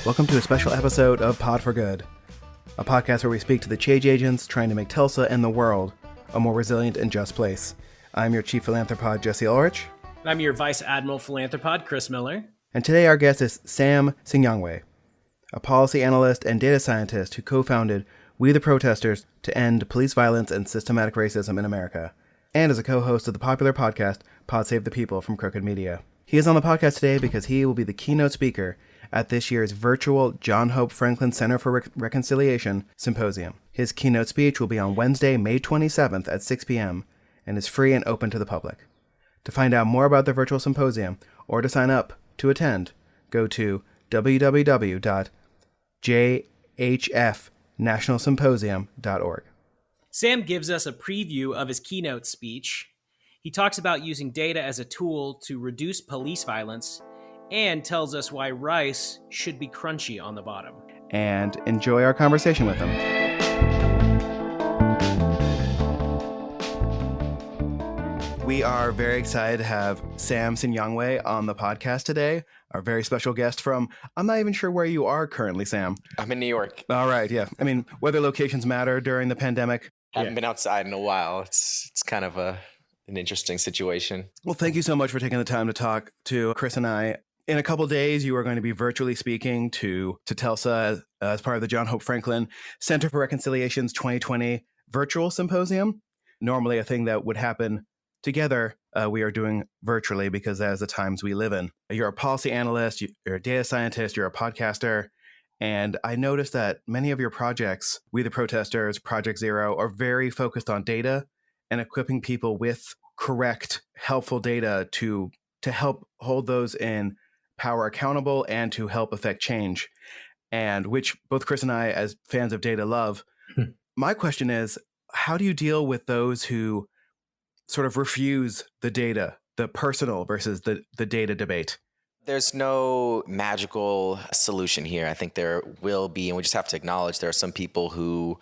Welcome to a special episode of Pod for Good, a podcast where we speak to the change agents trying to make Tulsa and the world a more resilient and just place. I'm your chief philanthropod, Jesse Ulrich. And I'm your vice admiral philanthropod, Chris Miller. And today our guest is Sam Sinyangwe, a policy analyst and data scientist who co-founded We The Protestors to end police violence and systematic racism in America, and is a co-host of the popular podcast Pod Save the People from Crooked Media. He is on the podcast today because he will be the keynote speaker at this year's virtual John Hope Franklin Center for Reconciliation Symposium. His keynote speech will be on Wednesday, May 27th at 6 p.m. and is free and open to the public. To find out more about the virtual symposium or to sign up to attend, go to www.jhfnationalsymposium.org. Sam gives us a preview of his keynote speech. He talks about using data as a tool to reduce police violence and tells us why rice should be crunchy on the bottom. And enjoy our conversation with him. We are very excited to have Sam Sinyangwe on the podcast today, our very special guest from, I'm not even sure where you are currently, Sam. I'm in New York. All right, yeah. I mean, whether locations matter during the pandemic. Haven't been outside in a while. It's kind of an interesting situation. Well, thank you so much for taking the time to talk to Chris and I. In a couple of days, you are going to be virtually speaking to Tulsa as part of the John Hope Franklin Center for Reconciliation's 2020 virtual symposium. Normally a thing that would happen together, we are doing virtually because that is the times we live in. You're a policy analyst, you're a data scientist, you're a podcaster. And I noticed that many of your projects, We The Protestors, Project Zero, are very focused on data and equipping people with correct, helpful data to help hold those in power accountable and to help affect change, and which both Chris and I, as fans of data, love. My question is, how do you deal with those who sort of refuse the data, the personal versus the data debate? There's no magical solution here. I think there will be, and we just have to acknowledge there are some people who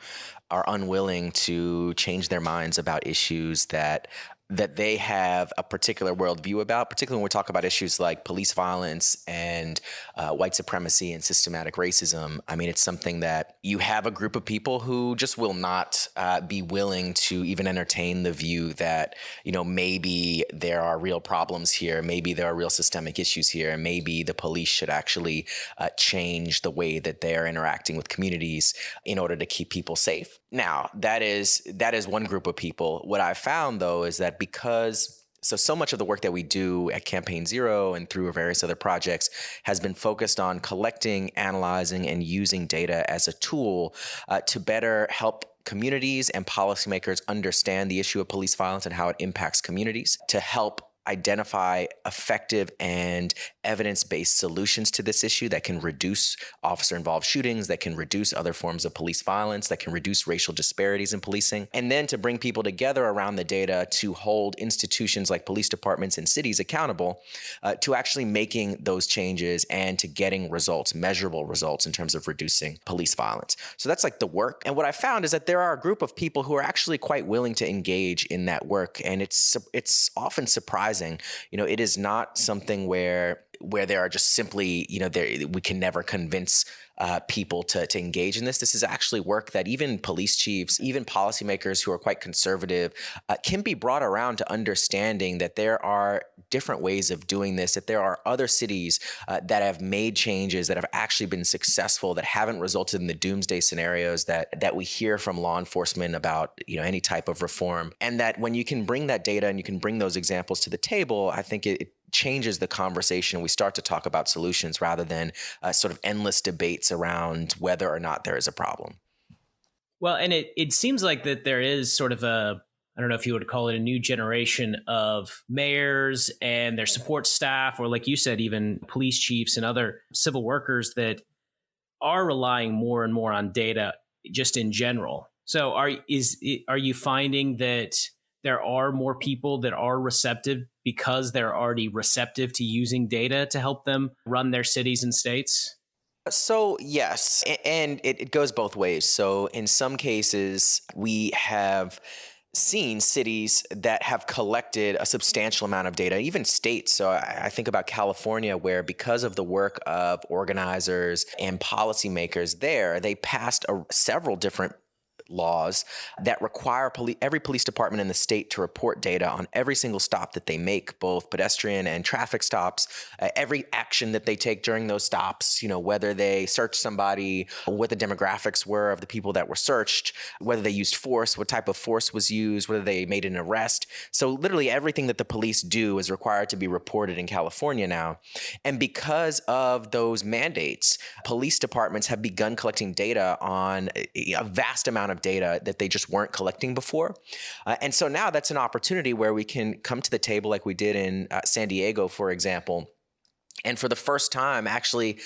are unwilling to change their minds about issues that they have a particular worldview about, particularly when we talk about issues like police violence and white supremacy and systematic racism. I mean, it's something that you have a group of people who just will not be willing to even entertain the view that, maybe there are real problems here, maybe there are real systemic issues here, and maybe the police should actually change the way that they're interacting with communities in order to keep people safe. Now, that is one group of people. What I found, though, is that because so much of the work that we do at Campaign Zero and through various other projects has been focused on collecting, analyzing, and using data as a tool to better help communities and policymakers understand the issue of police violence and how it impacts communities, to help identify effective and evidence-based solutions to this issue that can reduce officer-involved shootings, that can reduce other forms of police violence, that can reduce racial disparities in policing, and then to bring people together around the data to hold institutions like police departments and cities accountable to actually making those changes and to getting results, measurable results in terms of reducing police violence. So that's like the work. And what I found is that there are a group of people who are actually quite willing to engage in that work, and it's often surprising. It is not something where there are just simply, we can never convince people to engage in this. This is actually work that even police chiefs, even policymakers who are quite conservative, can be brought around to understanding that there are different ways of doing this, that there are other cities that have made changes that have actually been successful, that haven't resulted in the doomsday scenarios that we hear from law enforcement about, any type of reform. And that when you can bring that data and you can bring those examples to the table, I think it changes the conversation. We start to talk about solutions rather than sort of endless debates around whether or not there is a problem. Well, and it seems like that there is sort of I don't know if you would call it a new generation of mayors and their support staff, or like you said, even police chiefs and other civil workers that are relying more and more on data just in general. So are you finding that there are more people that are receptive because they're already receptive to using data to help them run their cities and states? So yes, and it goes both ways. So in some cases, we have seen cities that have collected a substantial amount of data, even states. So I think about California, where because of the work of organizers and policymakers there, they passed several different laws that require every police department in the state to report data on every single stop that they make, both pedestrian and traffic stops, every action that they take during those stops, whether they search somebody, what the demographics were of the people that were searched, whether they used force, what type of force was used, whether they made an arrest. So literally everything that the police do is required to be reported in California now. And because of those mandates, police departments have begun collecting data on a vast amount of data that they just weren't collecting before. And so now that's an opportunity where we can come to the table like we did in San Diego, for example, and for the first time actually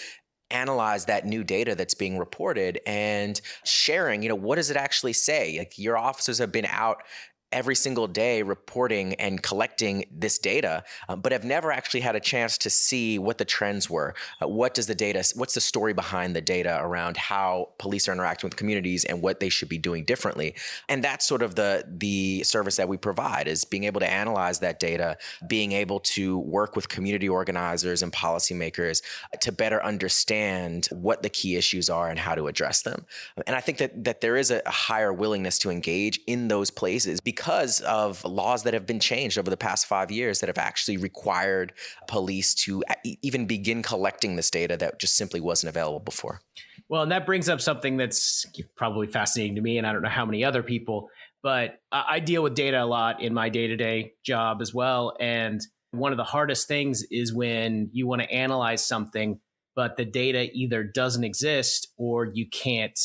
analyze that new data that's being reported and sharing, what does it actually say? Like, your officers have been out every single day reporting and collecting this data, but have never actually had a chance to see what the trends were. What's the story behind the data around how police are interacting with communities and what they should be doing differently? And that's sort of the service that we provide, is being able to analyze that data, being able to work with community organizers and policymakers to better understand what the key issues are and how to address them. And I think that there is a higher willingness to engage in those places because of laws that have been changed over the past 5 years that have actually required police to even begin collecting this data that just simply wasn't available before. Well, and that brings up something that's probably fascinating to me, and I don't know how many other people, but I deal with data a lot in my day-to-day job as well. And one of the hardest things is when you want to analyze something, but the data either doesn't exist or you can't,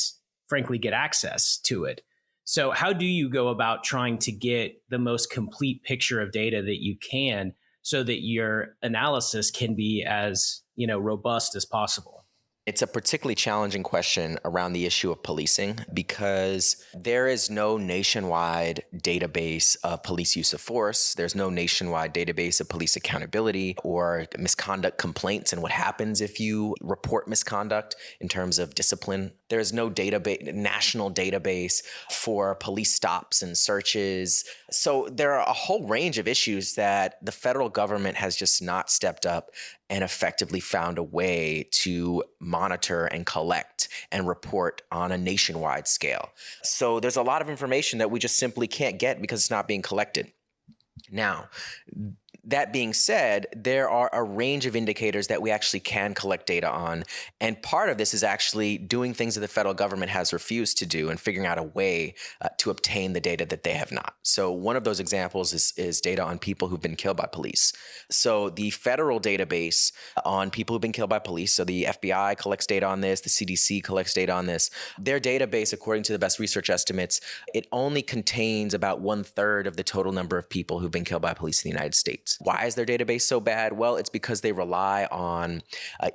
frankly, get access to it. So how do you go about trying to get the most complete picture of data that you can so that your analysis can be as, robust as possible? It's a particularly challenging question around the issue of policing because there is no nationwide database of police use of force. There's no nationwide database of police accountability or misconduct complaints and what happens if you report misconduct in terms of discipline. There's no national database for police stops and searches. So there are a whole range of issues that the federal government has just not stepped up and effectively found a way to monitor and collect and report on a nationwide scale. So there's a lot of information that we just simply can't get because it's not being collected. Now, that being said, there are a range of indicators that we actually can collect data on. And part of this is actually doing things that the federal government has refused to do and figuring out a way to obtain the data that they have not. So one of those examples is data on people who've been killed by police. So the federal database on people who've been killed by police, so the FBI collects data on this, the CDC collects data on this. Their database, according to the best research estimates, it only contains about 1/3 of the total number of people who've been killed by police in the United States. Why is their database so bad? Well, it's because they rely on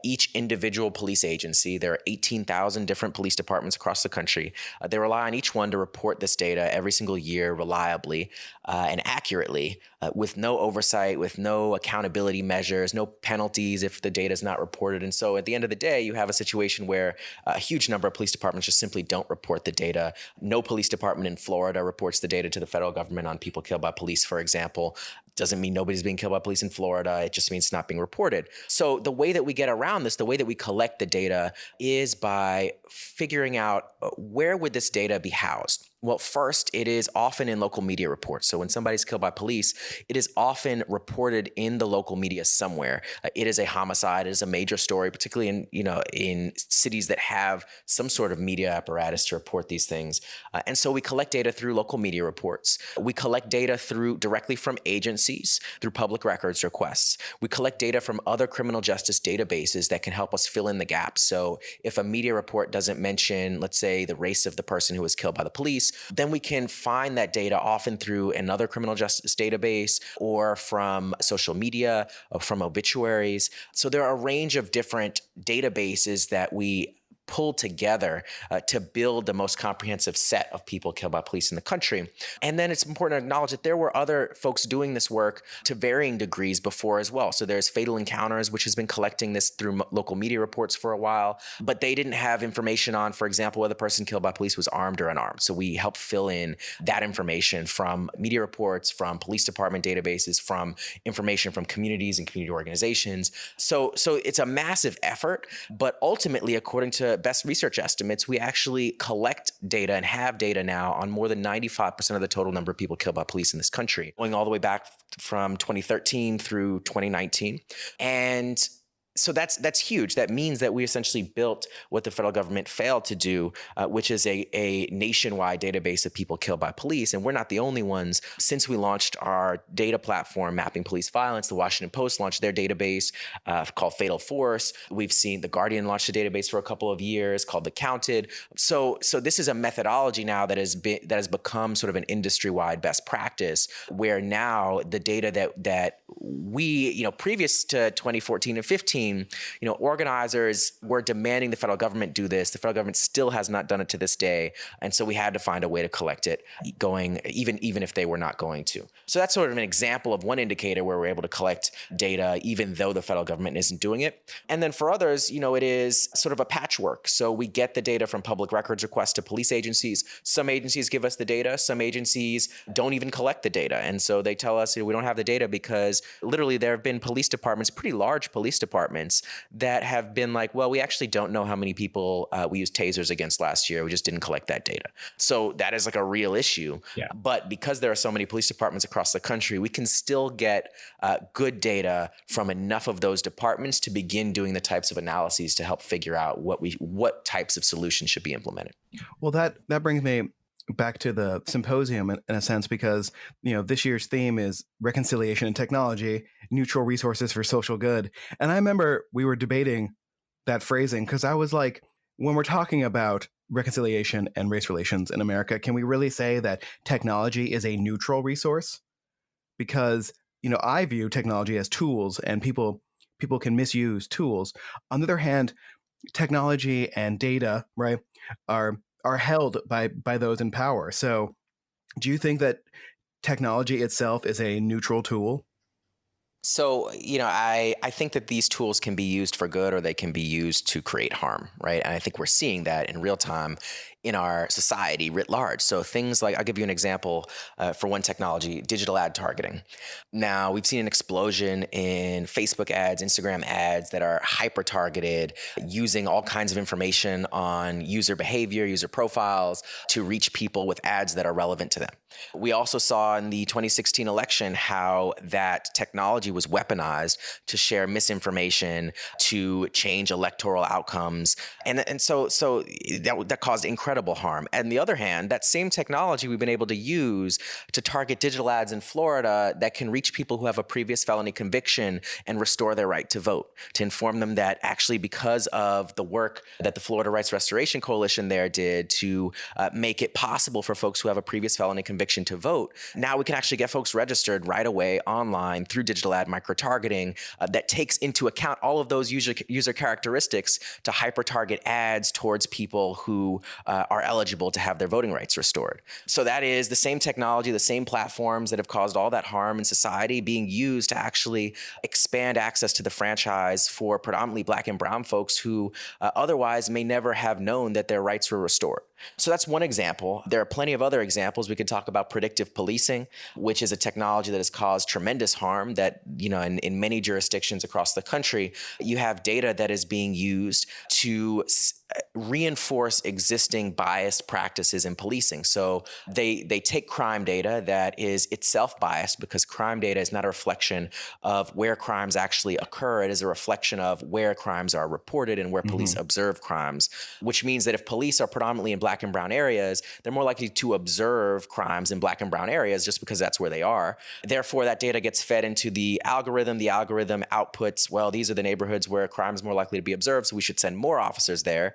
each individual police agency. There are 18,000 different police departments across the country. They rely on each one to report this data every single year reliably and accurately, with no oversight, with no accountability measures, no penalties if the data is not reported. And so at the end of the day, you have a situation where a huge number of police departments just simply don't report the data. No police department in Florida reports the data to the federal government on people killed by police, for example. Doesn't mean nobody's being killed by police in Florida. It just means it's not being reported. So the way that we get around this, the way that we collect the data, is by figuring out where would this data be housed. Well, first, it is often in local media reports. So when somebody's killed by police, it is often reported in the local media somewhere. It is a homicide. It is a major story, particularly in cities that have some sort of media apparatus to report these things. And so we collect data through local media reports. We collect data directly from agencies through public records requests. We collect data from other criminal justice databases that can help us fill in the gaps. So if a media report doesn't mention, let's say, the race of the person who was killed by the police, then we can find that data often through another criminal justice database or from social media or from obituaries. So there are a range of different databases that we pulled together to build the most comprehensive set of people killed by police in the country. And then it's important to acknowledge that there were other folks doing this work to varying degrees before as well. So there's Fatal Encounters, which has been collecting this through local media reports for a while, but they didn't have information on, for example, whether the person killed by police was armed or unarmed. So we helped fill in that information from media reports, from police department databases, from information from communities and community organizations. So it's a massive effort, but ultimately, according to best research estimates, we actually collect data and have data now on more than 95% of the total number of people killed by police in this country, going all the way back from 2013 through 2019. And so that's huge. That means that we essentially built what the federal government failed to do, which is a nationwide database of people killed by police. And we're not the only ones. Since we launched our data platform, Mapping Police Violence, the Washington Post launched their database called Fatal Force. We've seen The Guardian launch a database for a couple of years called The Counted. So this is a methodology now that has become sort of an industry-wide best practice, where now the data that we, previous to 2014 and 15, organizers were demanding the federal government do this. The federal government still has not done it to this day. And so we had to find a way to collect it even if they were not going to. So that's sort of an example of one indicator where we're able to collect data, even though the federal government isn't doing it. And then for others, it is sort of a patchwork. So we get the data from public records requests to police agencies. Some agencies give us the data. Some agencies don't even collect the data. And so they tell us we don't have the data because literally there have been police departments, pretty large police departments, that have been like, well, we actually don't know how many people we used tasers against last year. We just didn't collect that data. So that is like a real issue. Yeah. But because there are so many police departments across the country, we can still get good data from enough of those departments to begin doing the types of analyses to help figure out what types of solutions should be implemented. Well, that brings me back to the symposium in a sense, because this year's theme is reconciliation and technology, neutral resources for social good. And I remember we were debating that phrasing because I was like, when we're talking about reconciliation and race relations in America, can we really say that technology is a neutral resource? Because I view technology as tools, and people can misuse tools. On the other hand, technology and data, right, are held by those in power. So do you think that technology itself is a neutral tool? So, I think that these tools can be used for good or they can be used to create harm, right? And I think we're seeing that in real time in our society writ large. So things like, I'll give you an example for one technology, digital ad targeting. Now, we've seen an explosion in Facebook ads, Instagram ads that are hyper-targeted, using all kinds of information on user behavior, user profiles to reach people with ads that are relevant to them. We also saw in the 2016 election how that technology was weaponized to share misinformation, to change electoral outcomes. And so that caused incredible harm. And on the other hand, that same technology we've been able to use to target digital ads in Florida that can reach people who have a previous felony conviction and restore their right to vote, to inform them that actually because of the work that the Florida Rights Restoration Coalition there did to make it possible for folks who have a previous felony conviction to vote, now we can actually get folks registered right away online through digital ad micro-targeting that takes into account all of those user characteristics to hyper-target ads towards people who are eligible to have their voting rights restored. So that is the same technology, the same platforms that have caused all that harm in society being used to actually expand access to the franchise for predominantly Black and brown folks who otherwise may never have known that their rights were restored. So that's one example. There are plenty of other examples. We could talk about predictive policing, which is a technology that has caused tremendous harm that, in many jurisdictions across the country, you have data that is being used to reinforce existing biased practices in policing. So they take crime data that is itself biased because crime data is not a reflection of where crimes actually occur. It is a reflection of where crimes are reported and where police observe crimes, which means that if police are predominantly in Black and brown areas, they're more likely to observe crimes in Black and brown areas just because that's where they are. Therefore, that data gets fed into the algorithm. The algorithm outputs, well, these are the neighborhoods where crime is more likely to be observed, so we should send more officers there.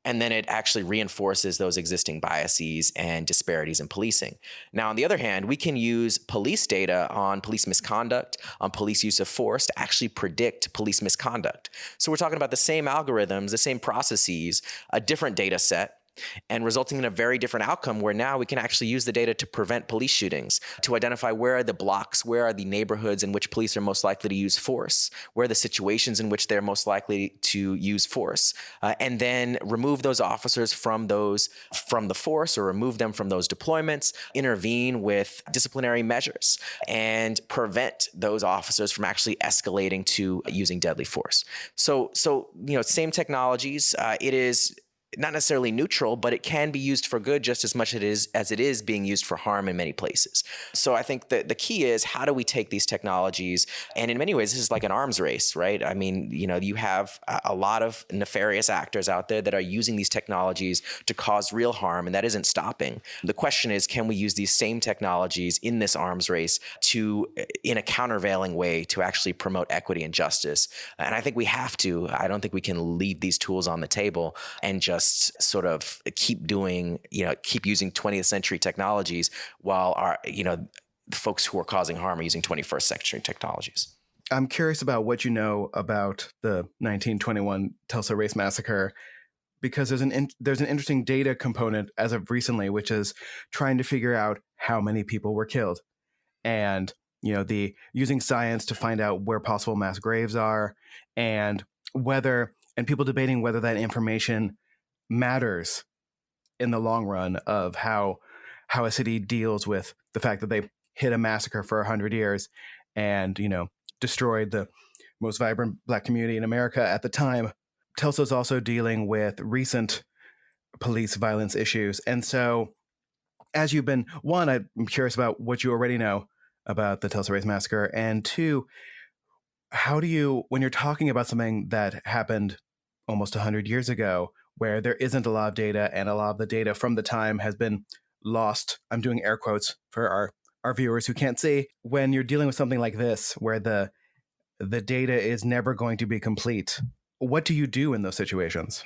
And then it actually reinforces those existing biases and disparities in policing. Now, on the other hand, we can use police data on police misconduct, on police use of force to actually predict police misconduct. So we're talking about the same algorithms, the same processes, a different data set, and resulting in a very different outcome where now we can actually use the data to prevent police shootings, to identify where are the blocks, where are the neighborhoods in which police are most likely to use force, where are the situations in which they're most likely to use force, and then remove those officers from the force or remove them from those deployments, intervene with disciplinary measures, and prevent those officers from actually escalating to using deadly force. So same technologies. It is not necessarily neutral, but it can be used for good just as much as it is being used for harm in many places. So I think the key is, how do we take these technologies? And in many ways, this is like an arms race, right? I mean, you have a lot of nefarious actors out there that are using these technologies to cause real harm, and that isn't stopping. The question is, can we use these same technologies in this arms race in a countervailing way to actually promote equity and justice? And I think we have to. I don't think we can leave these tools on the table and just sort of keep using 20th century technologies while the folks who are causing harm are using 21st century technologies. I'm curious about what you know about the 1921 Tulsa Race Massacre, because there's an interesting data component as of recently, which is trying to figure out how many people were killed, and the using science to find out where possible mass graves are, and people debating whether that information matters in the long run of how a city deals with the fact that they hid a massacre for 100 years and destroyed the most vibrant Black community in America at the time. Tulsa's also dealing with recent police violence issues. And so as I'm curious about what you already know about the Tulsa Race Massacre, and two, how do you, when you're talking about something that happened almost 100 years ago, where there isn't a lot of data and a lot of the data from the time has been lost. I'm doing air quotes for our viewers who can't see. When you're dealing with something like this, where the data is never going to be complete, what do you do in those situations?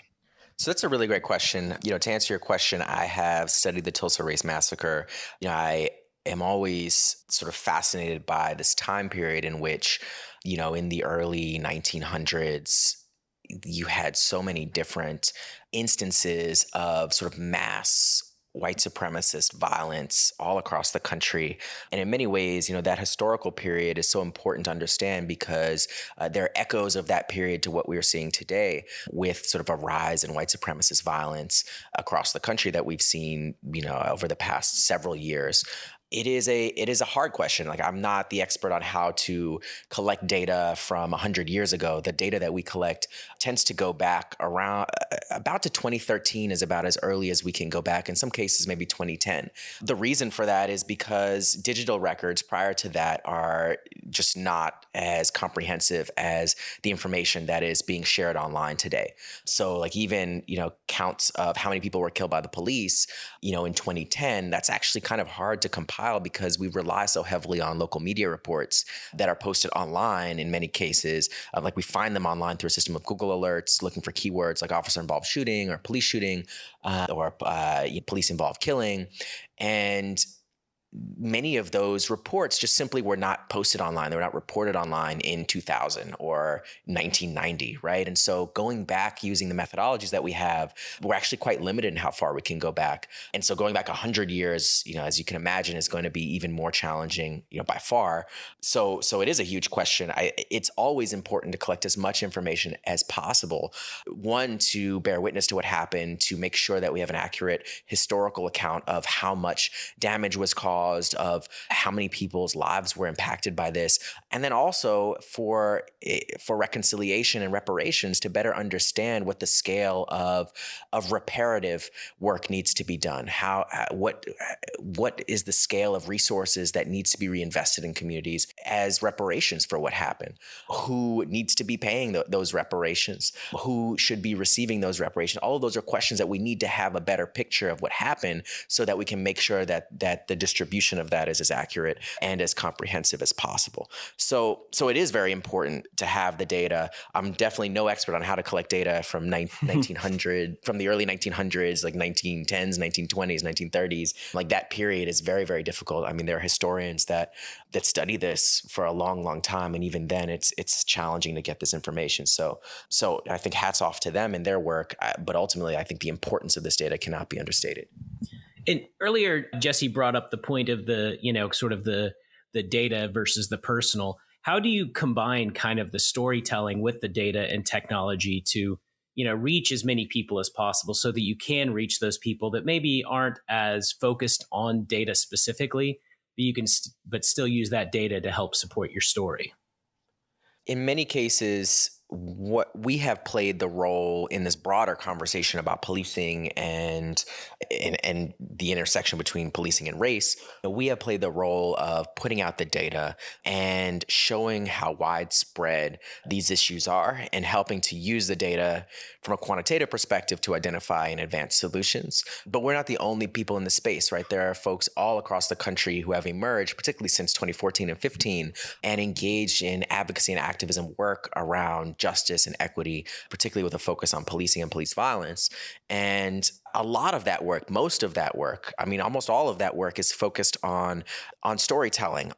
So that's a really great question. To answer your question, I have studied the Tulsa Race Massacre. I am always sort of fascinated by this time period in which, in the early 1900s, you had so many different instances of sort of mass white supremacist violence all across the country. And in many ways, that historical period is so important to understand because there are echoes of that period to what we are seeing today with sort of a rise in white supremacist violence across the country that we've seen, over the past several years. It is a hard question. Like, I'm not the expert on how to collect data from 100 years ago. The data that we collect tends to go back around about to 2013 is about as early as we can go back. In some cases, maybe 2010. The reason for that is because digital records prior to that are just not as comprehensive as the information that is being shared online today. So like even, counts of how many people were killed by the police, in 2010, that's actually kind of hard to compile because we rely so heavily on local media reports that are posted online in many cases. Like we find them online through a system of Google alerts, looking for keywords like officer involved shooting or police shooting or police involved killing. And many of those reports just simply were not posted online. They were not reported online in 2000 or 1990, right? And so going back using the methodologies that we have, we're actually quite limited in how far we can go back. And so going back 100 years, as you can imagine, is going to be even more challenging, by far. So it is a huge question. It's always important to collect as much information as possible. One, to bear witness to what happened, to make sure that we have an accurate historical account of how much damage was caused, of how many people's lives were impacted by this, and then also for reconciliation and reparations to better understand what the scale of reparative work needs to be done. What is the scale of resources that needs to be reinvested in communities as reparations for what happened? Who needs to be paying those reparations? Who should be receiving those reparations? All of those are questions that we need to have a better picture of what happened so that we can make sure that the distribution distribution of that is as accurate and as comprehensive as possible. So it is very important to have the data. I'm definitely no expert on how to collect data from 1900, from the early 1900s, like 1910s, 1920s, 1930s. Like that period is very, very difficult. I mean, there are historians that study this for a long, long time, and even then, it's challenging to get this information. So I think hats off to them and their work. But ultimately, I think the importance of this data cannot be understated. And earlier, Jesse brought up the point of the, sort of the data versus the personal. How do you combine kind of the storytelling with the data and technology to, reach as many people as possible so that you can reach those people that maybe aren't as focused on data specifically, but you can but still use that data to help support your story? In many cases, what we have played the role in this broader conversation about policing and the intersection between policing and race, we have played the role of putting out the data and showing how widespread these issues are and helping to use the data from a quantitative perspective to identify and advance solutions. But we're not the only people in the space, right? There are folks all across the country who have emerged, particularly since 2014 and 15, and engaged in advocacy and activism work around justice and equity, particularly with a focus on policing and police violence. And a lot of that work, most of that work, I mean, almost all of that work is focused on storytelling,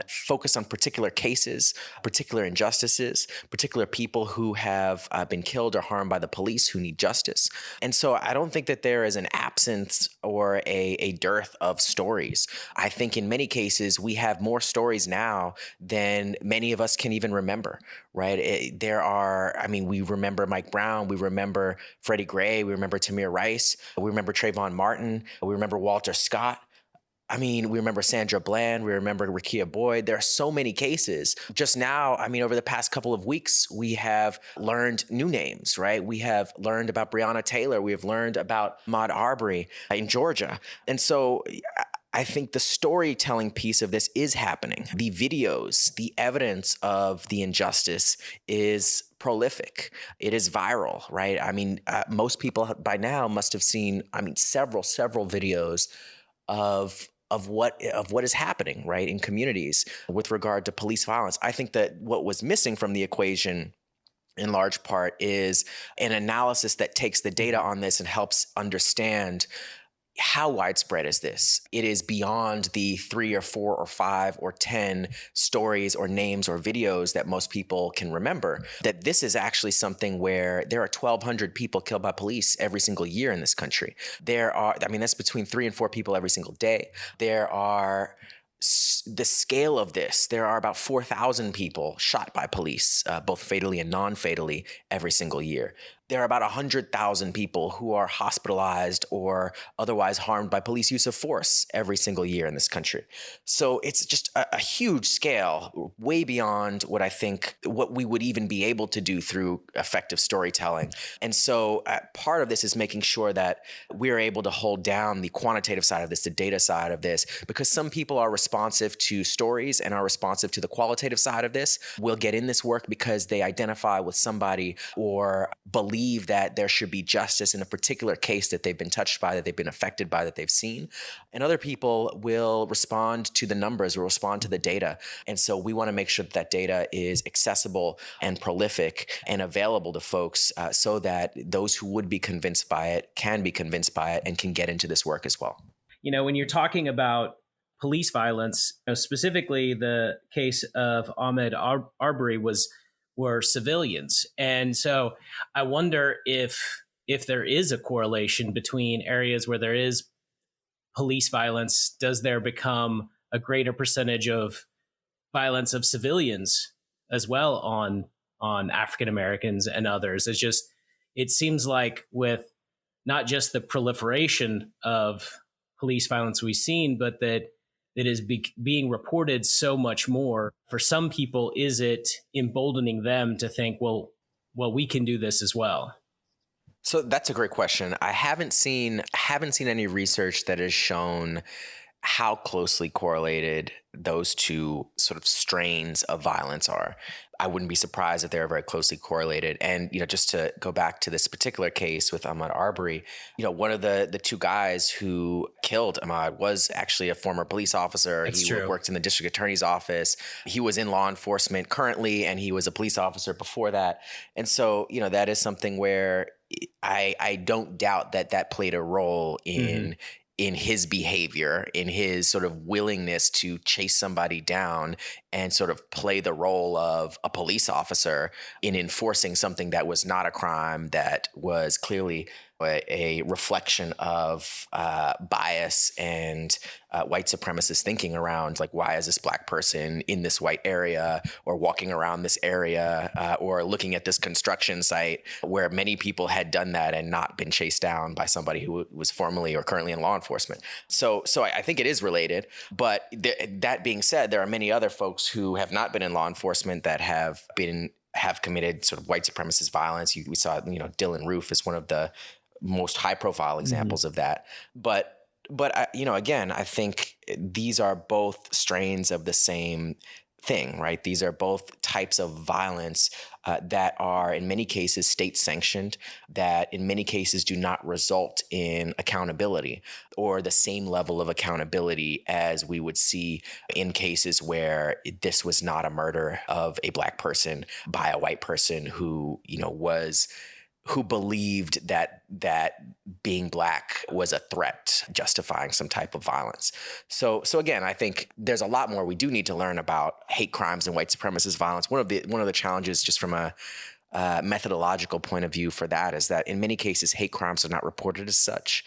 focused on particular cases, particular injustices, particular people who have been killed or harmed by the police who need justice. And so I don't think that there is an absence or a dearth of stories. I think in many cases, we have more stories now than many of us can even remember, right? We remember Mike Brown, we remember Freddie Gray, we remember Tamir Rice, we remember Trayvon Martin, we remember Walter Scott. We remember Sandra Bland, we remember Rekia Boyd. There are so many cases. Just now, over the past couple of weeks, we have learned new names, right? We have learned about Breonna Taylor. We have learned about Ahmaud Arbery in Georgia. And so I think the storytelling piece of this is happening. The videos, the evidence of the injustice is prolific. It is viral, right? Most people by now must have seen, several videos of what is happening, right, in communities with regard to police violence. I think that what was missing from the equation in large part is an analysis that takes the data on this and helps understand how widespread is this? It is beyond the 3 or 4 or 5 or 10 stories or names or videos that most people can remember, that this is actually something where there are 1,200 people killed by police every single year in this country. That's between 3 and 4 people every single day. The scale of this, there are about 4,000 people shot by police, both fatally and non-fatally, every single year. There are about 100,000 people who are hospitalized or otherwise harmed by police use of force every single year in this country. So it's just a huge scale, way beyond what we would even be able to do through effective storytelling. And so part of this is making sure that we're able to hold down the quantitative side of this, the data side of this, because some people are responsive to stories and are responsive to the qualitative side of this. Will get in this work because they identify with somebody or believe that there should be justice in a particular case that they've been touched by, that they've been affected by, that they've seen. And other people will respond to the numbers, will respond to the data. And so we want to make sure that data is accessible and prolific and available to folks so that those who would be convinced by it can be convinced by it and can get into this work as well. When you're talking about police violence, specifically the case of Ahmaud Arbery were civilians. And so I wonder if there is a correlation between areas where there is police violence, does there become a greater percentage of violence of civilians as well on African Americans and others? It seems like with not just the proliferation of police violence we've seen, but that it is being reported so much more. For some people, is it emboldening them to think, well, we can do this as well? So that's a great question. I haven't seen any research that has shown how closely correlated those two sort of strains of violence are. I wouldn't be surprised if they're very closely correlated. And, just to go back to this particular case with Ahmaud Arbery, one of the two guys who killed Ahmaud was actually a former police officer. That's he true. worked in the district attorney's office. He was in law enforcement currently, and he was a police officer before that. And so, that is something where I don't doubt that played a role in his behavior, in his sort of willingness to chase somebody down and sort of play the role of a police officer in enforcing something that was not a crime, that was clearly a reflection of bias and white supremacist thinking around, like, why is this Black person in this white area, or walking around this area, or looking at this construction site where many people had done that and not been chased down by somebody who was formerly or currently in law enforcement. So I think it is related. But that being said, there are many other folks who have not been in law enforcement that have committed sort of white supremacist violence. We saw, Dylan Roof is one of the most high profile examples of that. But again, I think these are both strains of the same thing, right? These are both types of violence that are in many cases state sanctioned, that in many cases do not result in accountability or the same level of accountability as we would see in cases where this was not a murder of a Black person by a white person who, who believed that being Black was a threat, justifying some type of violence. So again, I think there's a lot more we do need to learn about hate crimes and white supremacist violence. One of the challenges, just from a methodological point of view for that, is that in many cases, hate crimes are not reported as such.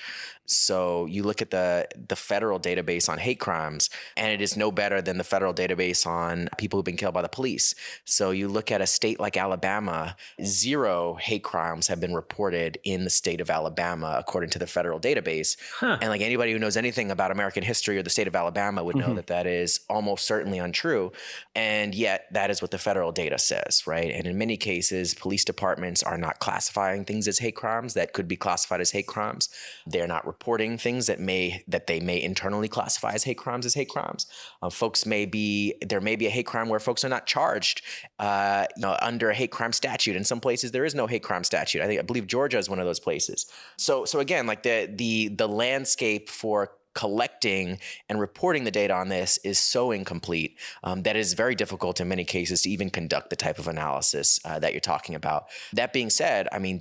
So you look at the federal database on hate crimes, and it is no better than the federal database on people who've been killed by the police. So you look at a state like Alabama, 0 hate crimes have been reported in the state of Alabama, according to the federal database. And like anybody who knows anything about American history or the state of Alabama would know that is almost certainly untrue. And yet that is what the federal data says, right? And in many cases, police departments are not classifying things as hate crimes that could be classified as hate crimes. They're not reporting things that they may internally classify as hate crimes. There may be a hate crime where folks are not charged under a hate crime statute. In some places there is no hate crime statute. I believe Georgia is one of those places. So again, like the landscape for collecting and reporting the data on this is so incomplete that it is very difficult in many cases to even conduct the type of analysis that you're talking about. That being said, I mean,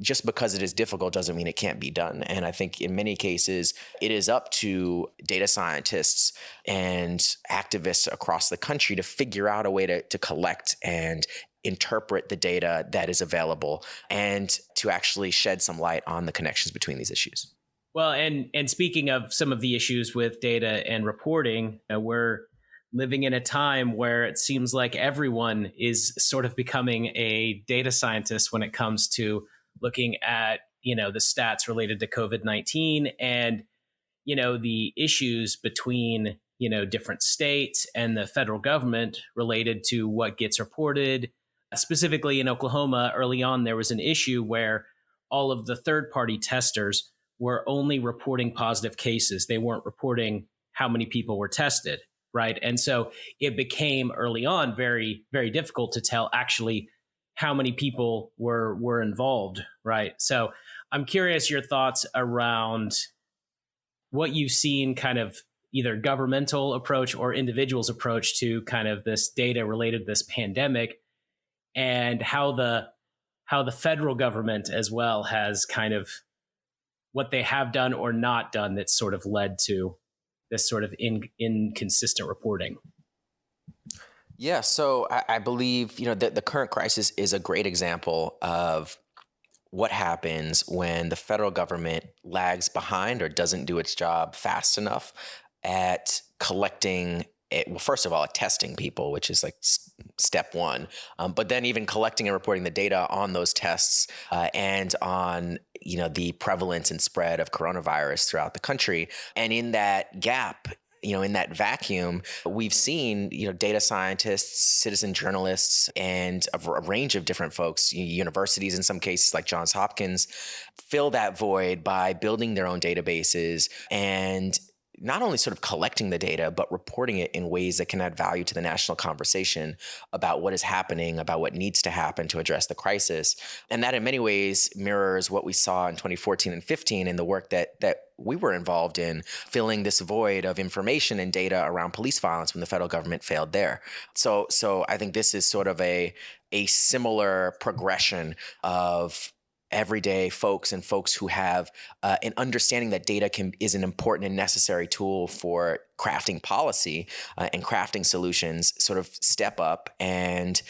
just because it is difficult doesn't mean it can't be done. And I think in many cases, it is up to data scientists and activists across the country to figure out a way to collect and interpret the data that is available and to actually shed some light on the connections between these issues. Well, and speaking of some of the issues with data and reporting, we're living in a time where it seems like everyone is sort of becoming a data scientist when it comes to looking at, the stats related to COVID-19 and, the issues between, different states and the federal government related to what gets reported. Specifically in Oklahoma, early on, there was an issue where all of the third-party testers were only reporting positive cases. They weren't reporting how many people were tested, right? And so it became early on very, very difficult to tell actually how many people were involved, right? So I'm curious your thoughts around what you've seen kind of either governmental approach or individuals approach to kind of this data related to this pandemic, and how the federal government as well has kind of what they have done or not done that's sort of led to this sort of inconsistent reporting. Yeah, so I believe the current crisis is a great example of what happens when the federal government lags behind or doesn't do its job fast enough at collecting first of all, testing people, which is like step one, but then even collecting and reporting the data on those tests and on the prevalence and spread of coronavirus throughout the country. And in that gap, in that vacuum, we've seen, data scientists, citizen journalists, and a range of different folks, universities in some cases like Johns Hopkins, fill that void by building their own databases and not only sort of collecting the data, but reporting it in ways that can add value to the national conversation about what is happening, about what needs to happen to address the crisis. And that in many ways mirrors what we saw in 2014 and 15 in the work that we were involved in, filling this void of information and data around police violence when the federal government failed there. So I think this is sort of a similar progression of everyday folks and folks who have an understanding that data is an important and necessary tool for crafting policy and crafting solutions, sort of step up and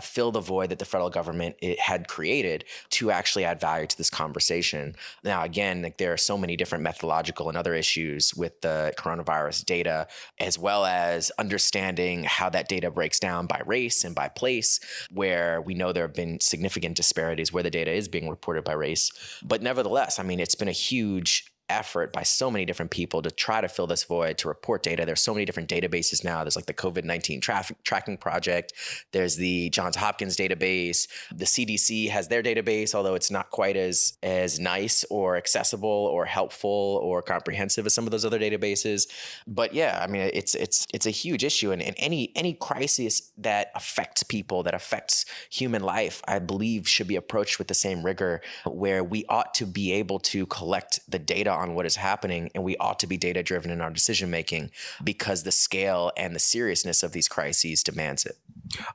fill the void that the federal government had created to actually add value to this conversation. Now, again, like, there are so many different methodological and other issues with the coronavirus data, as well as understanding how that data breaks down by race and by place, where we know there have been significant disparities where the data is being reported by race. But nevertheless, I mean, it's been a huge effort by so many different people to try to fill this void, to report data. There's so many different databases now. There's like the COVID-19 tracking project. There's the Johns Hopkins database. The CDC has their database, although it's not quite as nice or accessible or helpful or comprehensive as some of those other databases. But yeah, I mean, it's a huge issue. And any crisis that affects people, that affects human life, I believe should be approached with the same rigor, where we ought to be able to collect the data on what is happening, and we ought to be data-driven in our decision-making because the scale and the seriousness of these crises demands it.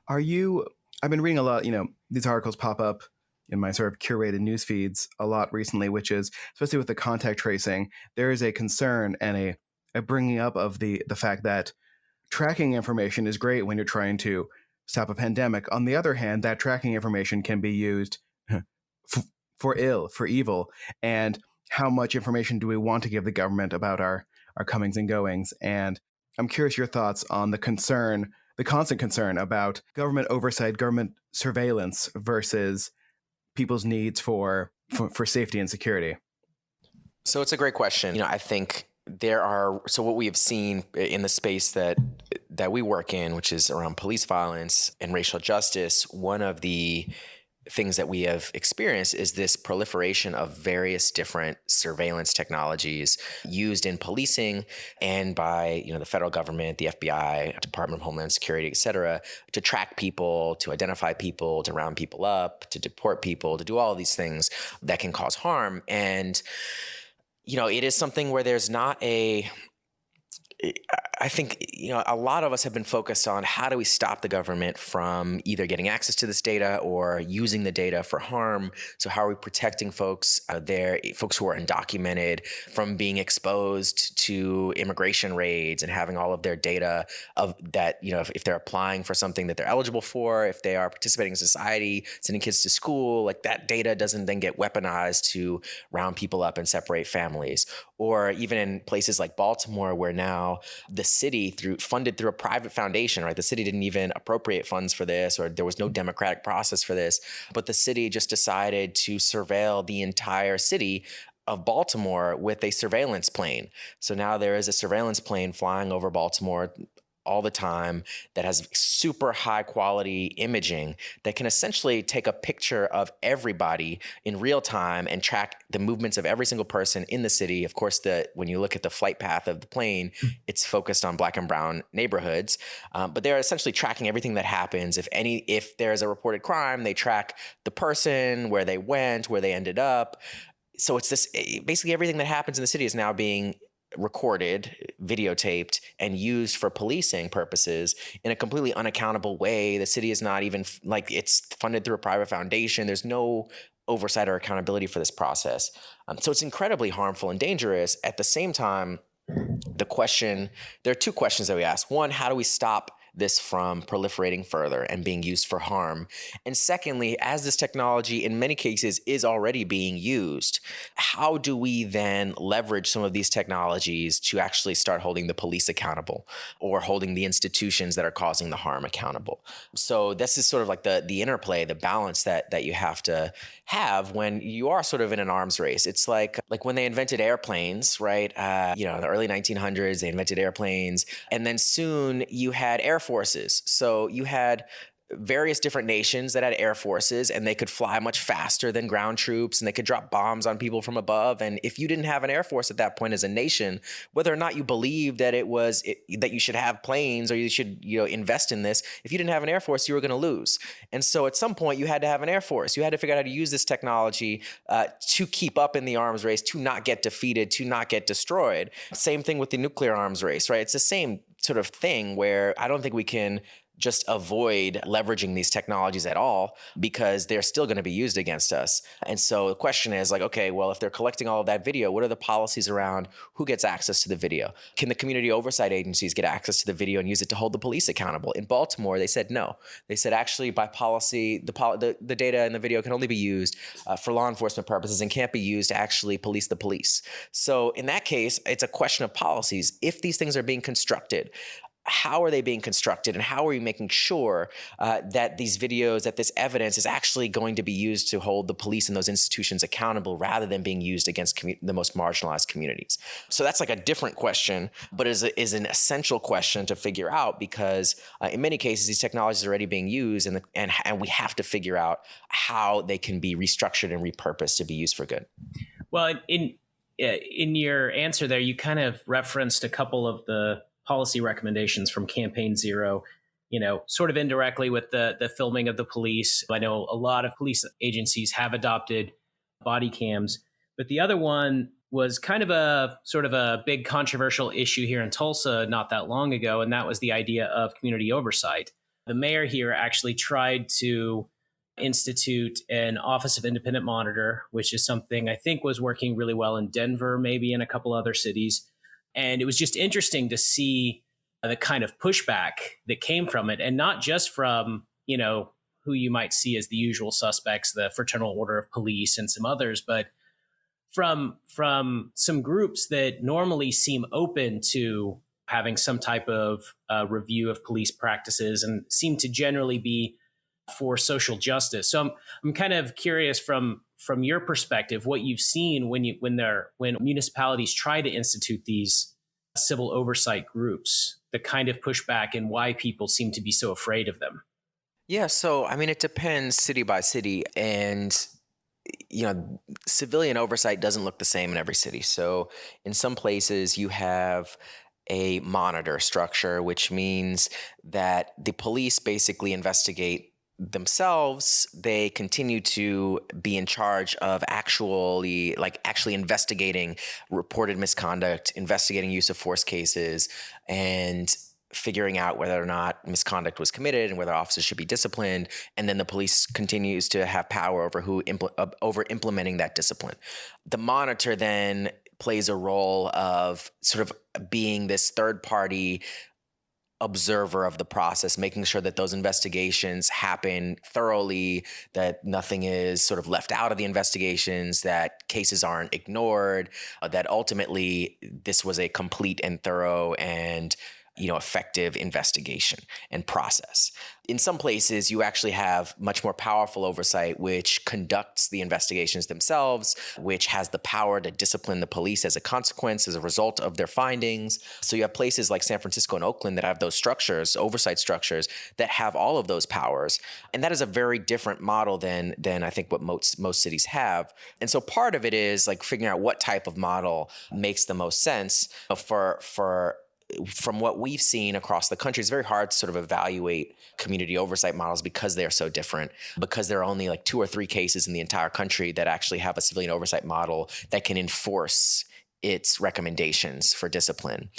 I've been reading a lot, these articles pop up in my sort of curated news feeds a lot recently, which is, especially with the contact tracing, there is a concern and a bringing up of the fact that tracking information is great when you're trying to stop a pandemic. On the other hand, that tracking information can be used for evil. And how much information do we want to give the government about our comings and goings? And I'm curious your thoughts on the constant concern about government oversight, government surveillance versus people's needs for safety and security. So it's a great question. I think so what we have seen in the space that we work in, which is around police violence and racial justice, one of the things that we have experienced is this proliferation of various different surveillance technologies used in policing and by the federal government, the FBI, Department of Homeland Security, et cetera, to track people, to identify people, to round people up, to deport people, to do all of these things that can cause harm. And it is something where there's not I think, a lot of us have been focused on how do we stop the government from either getting access to this data or using the data for harm. So how are we protecting folks folks who are undocumented from being exposed to immigration raids and having all of their data of that, if they're applying for something that they're eligible for, if they are participating in society, sending kids to school, like that data doesn't then get weaponized to round people up and separate families. Or even in places like Baltimore, where now the city, funded through a private foundation, right? The city didn't even appropriate funds for this, or there was no democratic process for this, but the city just decided to surveil the entire city of Baltimore with a surveillance plane. So now there is a surveillance plane flying over Baltimore all the time that has super high quality imaging that can essentially take a picture of everybody in real time and track the movements of every single person in the city. Of course, when you look at the flight path of the plane, it's focused on Black and brown neighborhoods, but they're essentially tracking everything that happens. If there's a reported crime, they track the person, where they went, where they ended up. So it's basically everything that happens in the city is now being recorded, videotaped, and used for policing purposes in a completely unaccountable way. The city is not even it's funded through a private foundation. There's no oversight or accountability for this process. So it's incredibly harmful and dangerous. At the same time, there are two questions that we ask. One, how do we stop this from proliferating further and being used for harm? And secondly, as this technology in many cases is already being used, how do we then leverage some of these technologies to actually start holding the police accountable or holding the institutions that are causing the harm accountable? So this is sort of like the interplay, the balance that you have to have when you are sort of in an arms race. It's like when they invented airplanes, right? In the early 1900s, they invented airplanes, and then soon you had air forces. So you had various different nations that had air forces, and they could fly much faster than ground troops, and they could drop bombs on people from above. And if you didn't have an air force at that point as a nation, whether or not you believed that that you should have planes or you should invest in this, if you didn't have an air force, you were going to lose. And so at some point you had to have an air force. You had to figure out how to use this technology to keep up in the arms race, to not get defeated, to not get destroyed. Same thing with the nuclear arms race, right? It's the same sort of thing where I don't think we can just avoid leveraging these technologies at all, because they're still going to be used against us. And so the question is like, okay, well, if they're collecting all of that video, what are the policies around who gets access to the video? Can the community oversight agencies get access to the video and use it to hold the police accountable? In Baltimore, they said no. They said actually by policy, the data in the video can only be used for law enforcement purposes and can't be used to actually police the police. So in that case, it's a question of policies. If these things are being constructed, how are they being constructed, and how are we making sure that these videos, that this evidence is actually going to be used to hold the police and those institutions accountable rather than being used against the most marginalized communities? So that's like a different question, but is an essential question to figure out, because in many cases, these technologies are already being used, and we have to figure out how they can be restructured and repurposed to be used for good. Well, in your answer there, you kind of referenced a couple of the policy recommendations from Campaign Zero, sort of indirectly with the filming of the police. I know a lot of police agencies have adopted body cams, but the other one was kind of a sort of a big controversial issue here in Tulsa not that long ago, and that was the idea of community oversight. The mayor here actually tried to institute an Office of Independent Monitor, which is something I think was working really well in Denver, maybe in a couple other cities. And it was just interesting to see the kind of pushback that came from it, and not just from, who you might see as the usual suspects, the Fraternal Order of Police and some others, but from some groups that normally seem open to having some type of review of police practices and seem to generally be for social justice. So I'm kind of curious from your perspective, what you've seen when municipalities try to institute these civil oversight groups, the kind of pushback and why people seem to be so afraid of them. Yeah, so I mean, it depends city by city, and civilian oversight doesn't look the same in every city. So in some places you have a monitor structure, which means that the police basically investigate themselves. They continue to be in charge of actually investigating reported misconduct, investigating use of force cases, and figuring out whether or not misconduct was committed and whether officers should be disciplined. And then the police continues to have power over implementing that discipline. The monitor then plays a role of sort of being this third party observer of the process, making sure that those investigations happen thoroughly, that nothing is sort of left out of the investigations, that cases aren't ignored, that ultimately this was a complete and thorough and effective investigation and process. In some places, you actually have much more powerful oversight, which conducts the investigations themselves, which has the power to discipline the police as a consequence, as a result of their findings. So you have places like San Francisco and Oakland that have those structures, oversight structures, that have all of those powers. And that is a very different model than I think what most cities have. And so part of it is like figuring out what type of model makes the most sense from what we've seen across the country. It's very hard to sort of evaluate community oversight models because they're so different, because there are only like 2 or 3 cases in the entire country that actually have a civilian oversight model that can enforce its recommendations for discipline.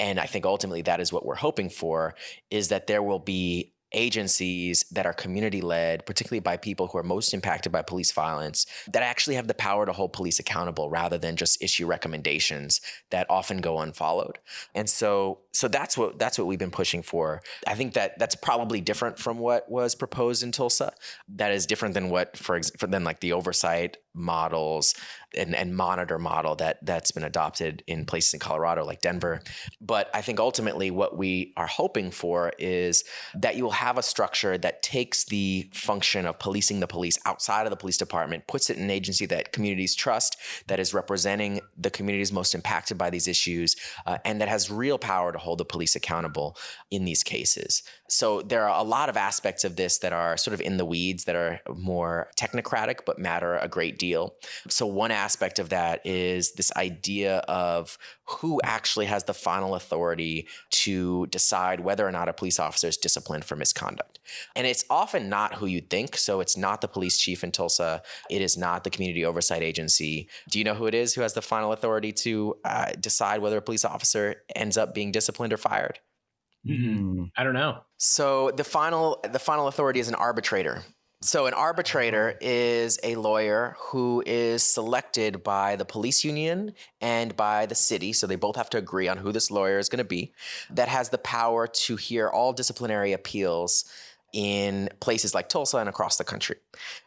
And I think ultimately that is what we're hoping for, is that there will be agencies that are community-led, particularly by people who are most impacted by police violence, that actually have the power to hold police accountable rather than just issue recommendations that often go unfollowed. And so that's what we've been pushing for. I think that's probably different from what was proposed in Tulsa. That is different than than like the oversight models and monitor model that's been adopted in places in Colorado like Denver. But I think ultimately what we are hoping for is that you will have a structure that takes the function of policing the police outside of the police department, puts it in an agency that communities trust, that is representing the communities most impacted by these issues, and that has real power to hold the police accountable in these cases. So there are a lot of aspects of this that are sort of in the weeds, that are more technocratic, but matter a great deal. So one aspect of that is this idea of who actually has the final authority to decide whether or not a police officer is disciplined for misconduct. And it's often not who you think. So it's not the police chief in Tulsa. It is not the community oversight agency. Do you know who it is who has the final authority to decide whether a police officer ends up being disciplined or fired? I don't know. So the final authority is an arbitrator. So an arbitrator is a lawyer who is selected by the police union and by the city. So they both have to agree on who this lawyer is going to be, that has the power to hear all disciplinary appeals in places like Tulsa and across the country.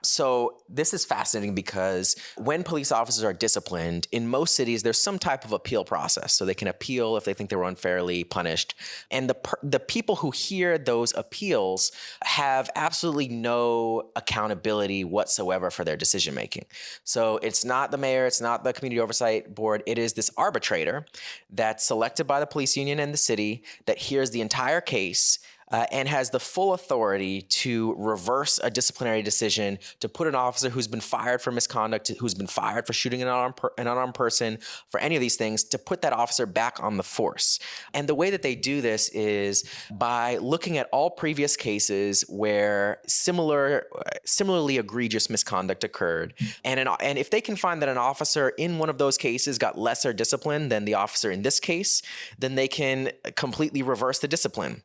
So this is fascinating because when police officers are disciplined, in most cities, there's some type of appeal process. So they can appeal if they think they were unfairly punished. And the people who hear those appeals have absolutely no accountability whatsoever for their decision making. So it's not the mayor, it's not the community oversight board. It is this arbitrator that's selected by the police union and the city that hears the entire case and has the full authority to reverse a disciplinary decision, to put an officer who's been fired for misconduct, who's been fired for shooting an unarmed person, for any of these things, to put that officer back on the force. And the way that they do this is by looking at all previous cases where similarly egregious misconduct occurred. And if they can find that an officer in one of those cases got lesser discipline than the officer in this case, then they can completely reverse the discipline.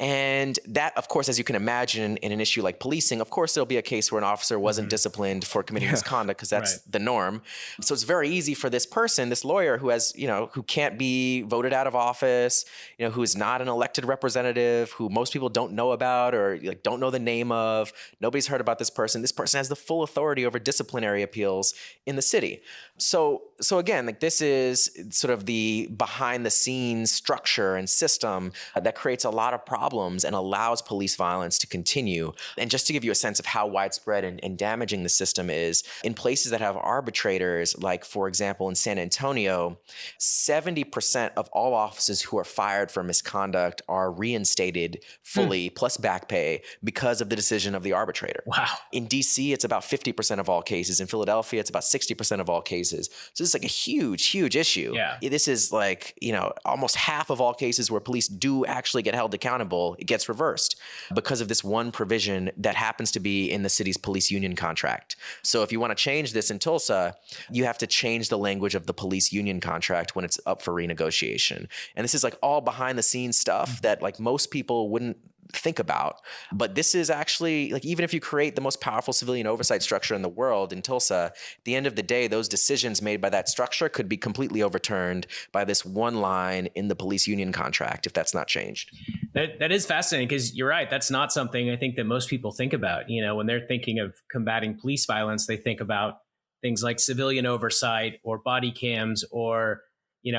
And that, of course, as you can imagine, in an issue like policing, of course, there'll be a case where an officer wasn't disciplined for committing misconduct, because that's the norm. So it's very easy for this person, this lawyer who has, who can't be voted out of office, who is not an elected representative, who most people don't know about or don't know the name of. Nobody's heard about this person. This person has the full authority over disciplinary appeals in the city. So again, this is sort of the behind the scenes structure and system that creates a lot of problems and allows police violence to continue. And just to give you a sense of how widespread and damaging the system is, in places that have arbitrators, like for example in San Antonio, 70% of all officers who are fired for misconduct are reinstated fully plus back pay because of the decision of the arbitrator. Wow. In DC, it's about 50% of all cases. In Philadelphia, it's about 60% of all cases. So this is like a huge, huge issue. Yeah. This is like, almost half of all cases where police do actually get held accountable, it gets reversed because of this one provision that happens to be in the city's police union contract. So if you want to change this in Tulsa, you have to change the language of the police union contract when it's up for renegotiation. And this is like all behind the scenes stuff that like most people wouldn't think about. But this is actually, like, even if you create the most powerful civilian oversight structure in the world in Tulsa, at the end of the day, those decisions made by that structure could be completely overturned by this one line in the police union contract if that's not changed. That is fascinating, because you're right. That's not something I think that most people think about. When they're thinking of combating police violence, they think about things like civilian oversight or body cams or,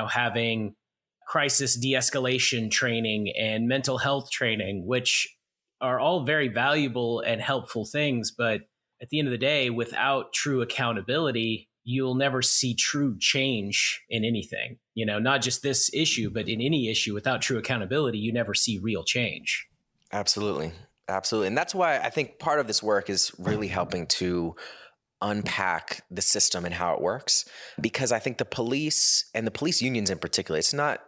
having crisis de-escalation training and mental health training, which are all very valuable and helpful things. But at the end of the day, without true accountability, you'll never see true change in anything. Not just this issue, but in any issue, without true accountability, you never see real change. Absolutely. Absolutely. And that's why I think part of this work is really helping to unpack the system and how it works, because I think the police and the police unions in particular, it's not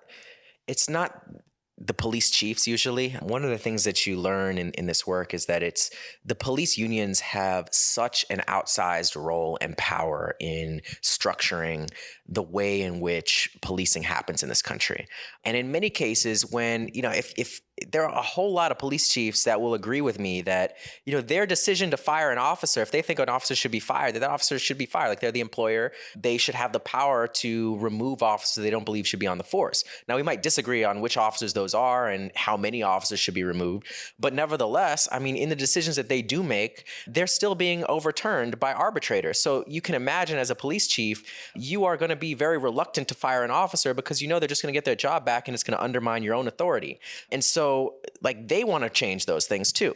the police chiefs usually. One of the things that you learn in this work is that it's the police unions have such an outsized role and power in structuring the way in which policing happens in this country. And in many cases, when, if there are a whole lot of police chiefs that will agree with me that, their decision to fire an officer, if they think an officer should be fired, that officer should be fired. Like, they're the employer. They should have the power to remove officers they don't believe should be on the force. Now, we might disagree on which officers those are and how many officers should be removed. But nevertheless, in the decisions that they do make, they're still being overturned by arbitrators. So you can imagine, as a police chief, you are going to be very reluctant to fire an officer because they're just going to get their job back and it's going to undermine your own authority. And so so like they want to change those things too,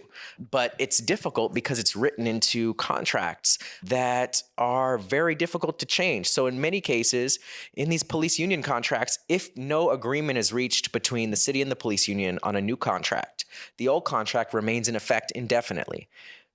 but it's difficult because it's written into contracts that are very difficult to change. So in many cases, in these police union contracts, if no agreement is reached between the city and the police union on a new contract, the old contract remains in effect indefinitely.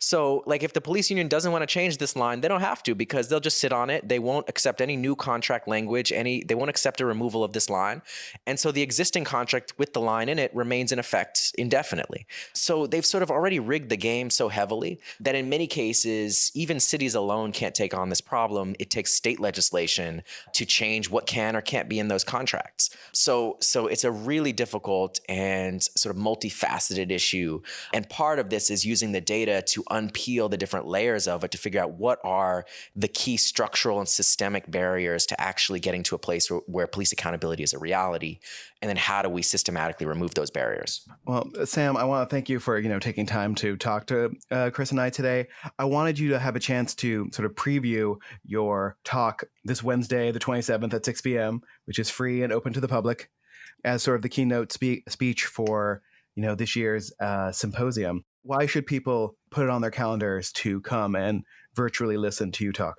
So like if the police union doesn't want to change this line, they don't have to, because they'll just sit on it. They won't accept any new contract language, they won't accept a removal of this line. And so the existing contract with the line in it remains in effect indefinitely. So they've sort of already rigged the game so heavily that in many cases, even cities alone can't take on this problem. It takes state legislation to change what can or can't be in those contracts. So it's a really difficult and sort of multifaceted issue. And part of this is using the data to unpeel the different layers of it to figure out what are the key structural and systemic barriers to actually getting to a place where police accountability is a reality. And then how do we systematically remove those barriers? Well, Sam, I want to thank you for, taking time to talk to Chris and I today. I wanted you to have a chance to sort of preview your talk this Wednesday, the 27th at 6 p.m., which is free and open to the public, as sort of the keynote speech for, this year's symposium. Why should people put it on their calendars to come and virtually listen to you talk?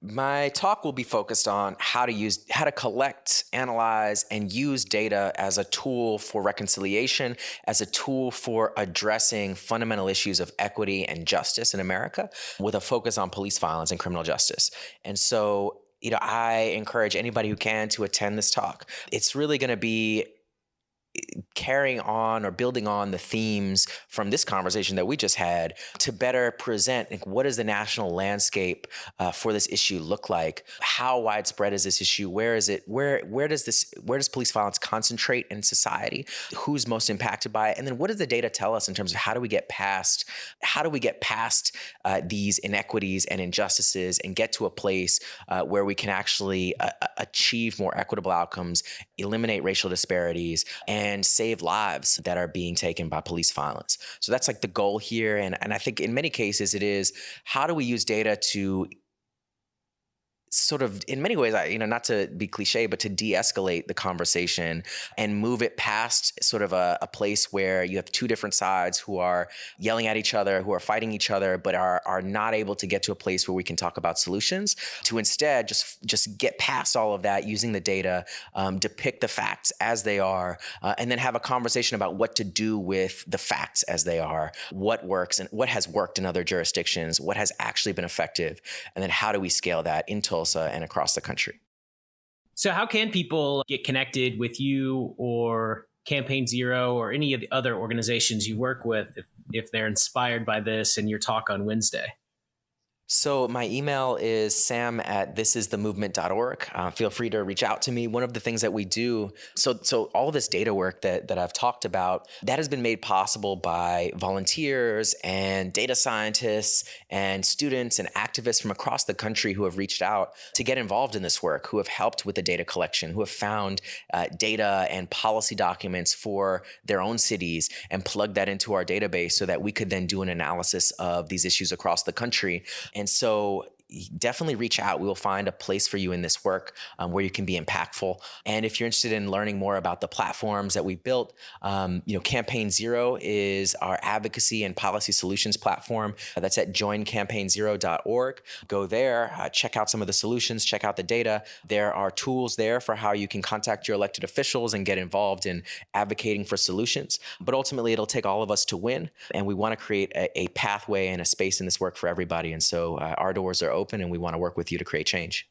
My talk will be focused on how to collect, analyze, and use data as a tool for reconciliation, as a tool for addressing fundamental issues of equity and justice in America, with a focus on police violence and criminal justice. And so, I encourage anybody who can to attend this talk. It's really going to be carrying on or building on the themes from this conversation that we just had to better present what does the national landscape for this issue look like? How widespread is this issue? Where is it? Where does police violence concentrate in society? Who's most impacted by it? And then what does the data tell us in terms of how do we get past these inequities and injustices and get to a place where we can actually achieve more equitable outcomes, eliminate racial disparities, and save lives that are being taken by police violence. So that's like the goal here. And I think in many cases it is, how do we use data to sort of, in many ways, not to be cliche, but to de-escalate the conversation and move it past sort of a place where you have two different sides who are yelling at each other, who are fighting each other, but are not able to get to a place where we can talk about solutions, to instead just get past all of that using the data, depict the facts as they are, and then have a conversation about what to do with the facts as they are, what works and what has worked in other jurisdictions, what has actually been effective, and then how do we scale that in Tulsa and across the country. So how can people get connected with you or Campaign Zero or any of the other organizations you work with if they're inspired by this and your talk on Wednesday? So my email is sam@thisisthemovement.org. Feel free to reach out to me. One of the things that we do, so all of this data work that I've talked about, that has been made possible by volunteers and data scientists and students and activists from across the country who have reached out to get involved in this work, who have helped with the data collection, who have found data and policy documents for their own cities and plugged that into our database so that we could then do an analysis of these issues across the country. And so definitely reach out. We will find a place for you in this work where you can be impactful. And if you're interested in learning more about the platforms that we built, Campaign Zero is our advocacy and policy solutions platform. That's at joincampaignzero.org. Go there, check out some of the solutions, check out the data. There are tools there for how you can contact your elected officials and get involved in advocating for solutions. But ultimately, it'll take all of us to win. And we want to create a pathway and a space in this work for everybody. And so our doors are open and we want to work with you to create change.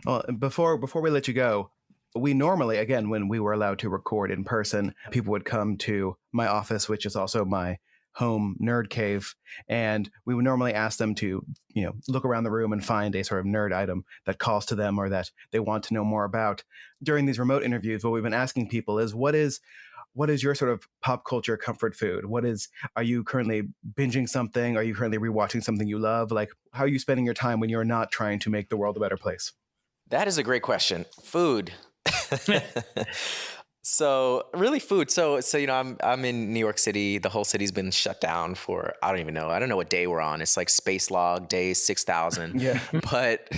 Well, before we let you go, we normally, again, when we were allowed to record in person, people would come to my office, which is also my home nerd cave. And we would normally ask them to, look around the room and find a sort of nerd item that calls to them or that they want to know more about. During these remote interviews, what we've been asking people is, what is your sort of pop culture comfort food? Are you currently binging something? Are you currently rewatching something you love? Like, how are you spending your time when you're not trying to make the world a better place? That is a great question. Food. So really food. So I'm in New York City. The whole city's been shut down for I don't know what day we're on. It's like space log day 6,000. Yeah. But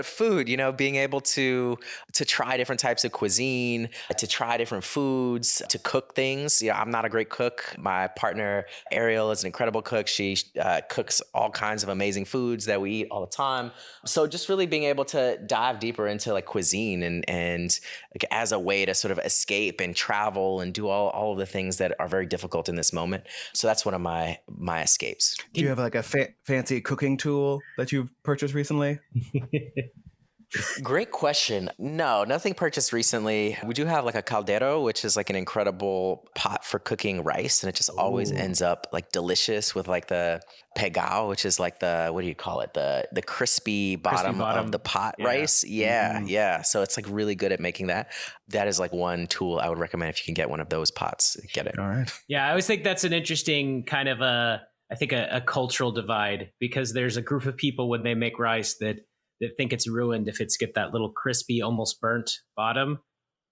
food, being able to try different types of cuisine, to try different foods, to cook things. I'm not a great cook. My partner Ariel is an incredible cook. She cooks all kinds of amazing foods that we eat all the time. So just really being able to dive deeper into like cuisine and like as a way to sort of escape and travel and do all of the things that are very difficult in this moment. So that's one of my escapes. Do you have like a fancy cooking tool that you've purchased recently? Great question. No, nothing purchased recently. We do have like a caldero, which is like an incredible pot for cooking rice. And it just always ends up like delicious with like the pegao, which is like the, what do you call it? The crispy bottom of the pot rice. Yeah. Mm-hmm. Yeah. So it's like really good at making that. That is like one tool I would recommend if you can get one of those pots, get it. All right. Yeah. I always think that's an interesting kind of a cultural divide, because there's a group of people when they make rice that think it's ruined if it's get that little crispy, almost burnt bottom.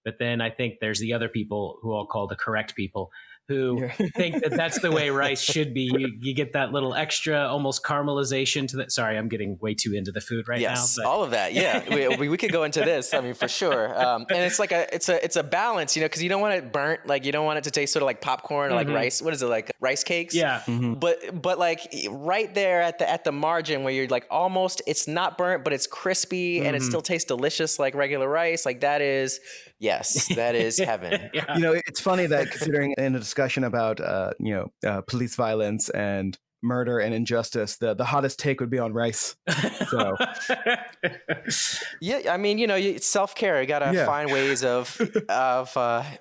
But then I think there's the other people who I'll call the correct people who think that that's the way rice should be. You get that little extra almost caramelization to that. Sorry, I'm getting way too into the food right now. Yes, all of that. Yeah, we could go into this. I mean, for sure. And it's like it's a balance, because you don't want it burnt. Like you don't want it to taste sort of like popcorn or like rice. What is it, like rice cakes? Yeah. Mm-hmm. But like right there at the margin where you're like almost it's not burnt, but it's crispy and it still tastes delicious like regular rice. Like that is heaven. Yeah. It's funny that considering in a discussion about police violence and murder and injustice, the hottest take would be on rice. So yeah, I mean, it's self-care. You gotta find ways of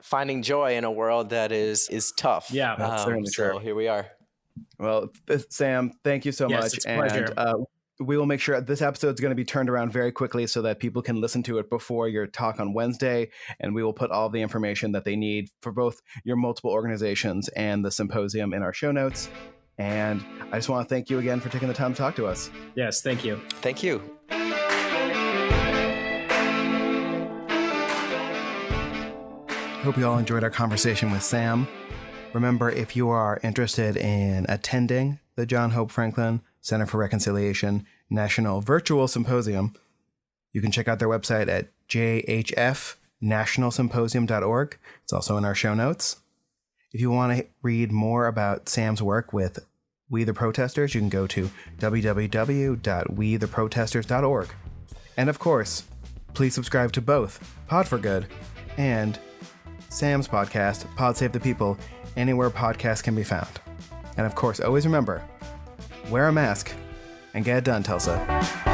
finding joy in a world that is tough. Yeah, that's certainly true. So here we are. Well, Sam, thank you so much. It's a pleasure. And we will make sure this episode is going to be turned around very quickly so that people can listen to it before your talk on Wednesday. And we will put all the information that they need for both your multiple organizations and the symposium in our show notes. And I just want to thank you again for taking the time to talk to us. Yes, thank you. Thank you. Hope you all enjoyed our conversation with Sam. Remember, if you are interested in attending the John Hope Franklin Center for Reconciliation National Virtual Symposium, you can check out their website at jhfnationalsymposium.org. It's also in our show notes. If you want to read more about Sam's work with We The Protestors, you can go to www.wetheprotestors.org. And of course, please subscribe to both Pod for Good and Sam's podcast, Pod Save the People, anywhere podcasts can be found. And of course, always remember, wear a mask and get it done, Tulsa.